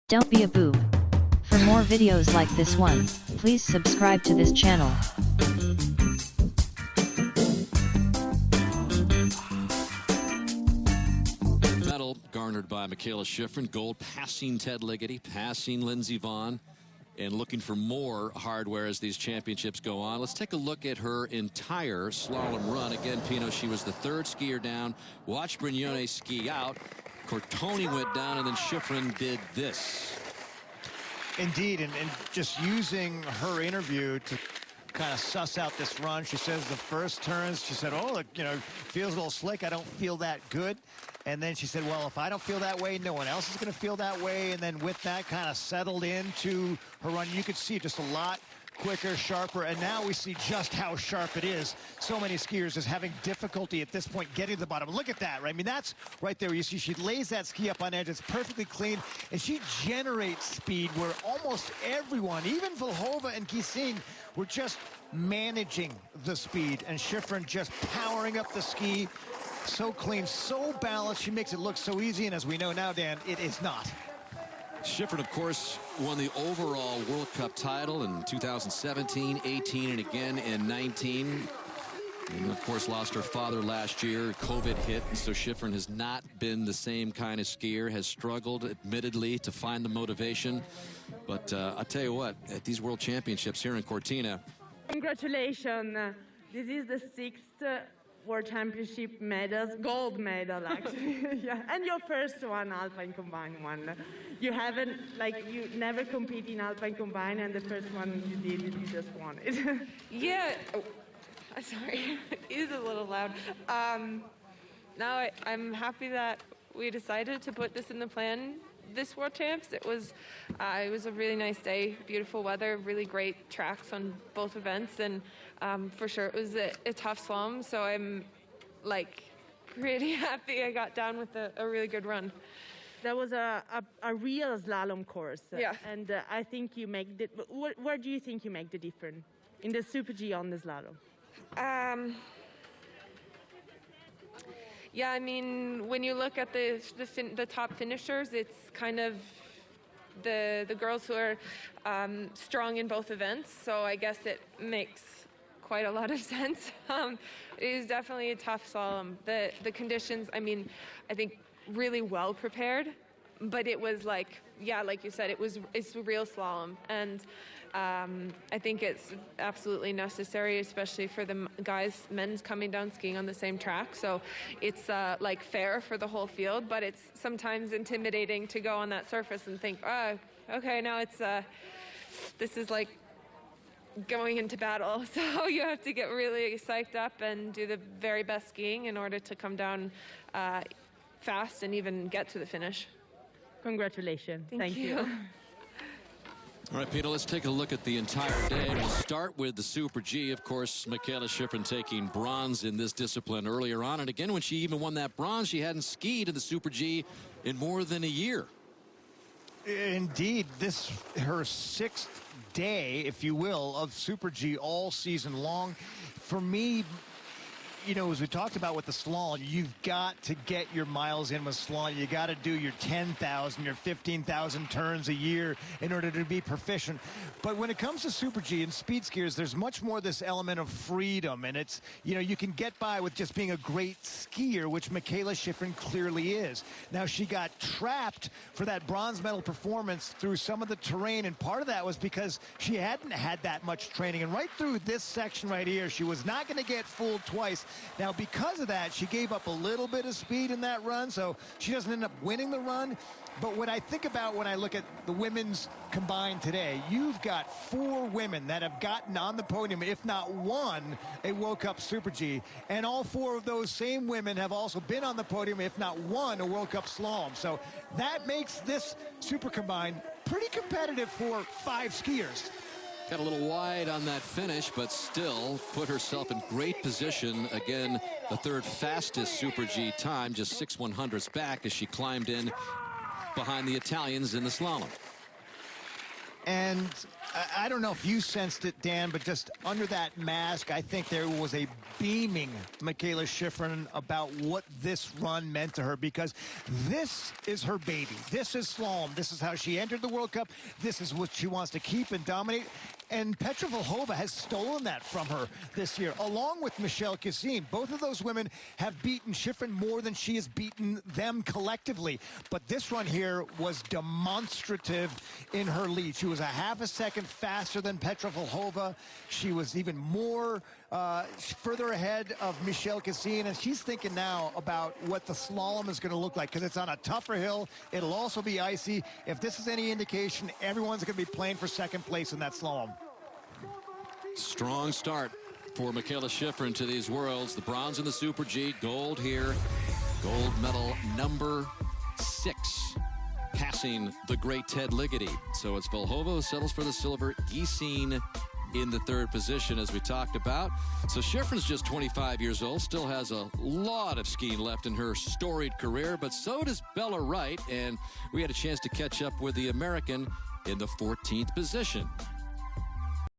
Don't be a boob. For more videos like this one, please subscribe to this channel. Medal garnered by Mikaela Shiffrin. Gold passing Ted Ligety, passing Lindsey Vonn, and looking for more hardware as these championships go on. Let's take a look at her entire slalom run. Again, Pino, she was the third skier down. Watch Brignone ski out. Cortoni went down, and then Shiffrin did this. Indeed, and just using her interview to kind of suss out this run. She says the first turns, she said, oh, look, feels a little slick. I don't feel that good. And then she said, well, if I don't feel that way, no one else is going to feel that way. And then with that, kind of settled into her run. You could see just a lot quicker, sharper, and now we see just how sharp it is. So many skiers is having difficulty at this point getting to the bottom. Look at that, right? I mean, that's right there. You see she lays that ski up on edge. It's perfectly clean, and she generates speed where almost everyone, even Vlhova and Kissing, were just managing the speed, and Shiffrin just powering up the ski. So clean, so balanced. She makes it look so easy, and as we know now, Dan, it is not. Shiffrin, of course, won the overall World Cup title in 2017, 18, and again in 19. And, of course, lost her father last year. COVID hit, and so Shiffrin has not been the same kind of skier, has struggled, admittedly, to find the motivation. But I'll tell you what, at these World Championships here in Cortina. Congratulations. This is the 6th World Championship medals, gold medal actually. Yeah. And your first one, Alpine Combined one. You haven't, you never compete in Alpine Combined, and the first one you did, you just won it. Yeah, sorry, it is a little loud. Now I'm happy that we decided to put this in the plan. This World Champs, it was a really nice day, beautiful weather, really great tracks on both events, and for sure it was a tough slalom, so I'm pretty happy I got down with a really good run. That was a real slalom course. Yeah. And I think you make the, where do you think you make the difference in the Super G on the slalom? Yeah, I mean, when you look at the top finishers, it's kind of the girls who are strong in both events. So I guess it makes quite a lot of sense. It is definitely a tough slalom. The conditions, I mean, I think really well prepared, but it was like you said, it's a real slalom, and I think it's absolutely necessary, especially for the men's coming down skiing on the same track. So it's fair for the whole field, but it's sometimes intimidating to go on that surface and think, oh, okay, now it's this is like going into battle. So you have to get really psyched up and do the very best skiing in order to come down fast and even get to the finish. Congratulations. Thank you. All right, Peter, let's take a look at the entire day. We'll start with the Super G. Of course, Mikaela Shiffrin taking bronze in this discipline earlier on. And again, when she even won that bronze, she hadn't skied in the Super G in more than a year. Indeed, this her 6th day, if you will, of Super G all season long. For me, as we talked about with the slalom, you've got to get your miles in with slalom. You got to do your 10,000, your 15,000 turns a year in order to be proficient. But when it comes to Super G and speed skiers, there's much more this element of freedom, and it's, you can get by with just being a great skier, which Mikaela Shiffrin clearly is. Now, she got trapped for that bronze medal performance through some of the terrain, and part of that was because she hadn't had that much training. And right through this section right here, she was not going to get fooled twice. Now, because of that, she gave up a little bit of speed in that run, so she doesn't end up winning the run. But what I think about when I look at the women's combined today, you've got 4 women that have gotten on the podium, if not won, a World Cup Super G. And all 4 of those same women have also been on the podium, if not won, a World Cup slalom. So that makes this Super Combined pretty competitive for 5 skiers. Got a little wide on that finish, but still put herself in great position. Again, the 3rd fastest Super G time, just 6/100ths back as she climbed in behind the Italians in the slalom. And I don't know if you sensed it, Dan, but just under that mask, I think there was a beaming Mikaela Shiffrin about what this run meant to her, because this is her baby. This is slalom. This is how she entered the World Cup. This is what she wants to keep and dominate. And Petra Vlhova has stolen that from her this year, along with Michelle Cassine. Both of those women have beaten Shiffrin more than she has beaten them collectively. But this run here was demonstrative in her lead. She was a half a second faster than Petra Vlhova. She was even more further ahead of Michelle Cassine, and she's thinking now about what the slalom is going to look like, because it's on a tougher hill. It'll also be icy. If this is any indication, everyone's going to be playing for second place in that slalom. Strong start for Mikaela Shiffrin to these Worlds. The bronze in the Super G, gold here. Gold medal number 6, passing the great Ted Ligety. So it's Vlhova who settles for the silver, Cassine in the 3rd position, as we talked about. So Shiffrin's just 25 years old, still has a lot of skiing left in her storied career, but so does Bella Wright, and we had a chance to catch up with the American in the 14th position.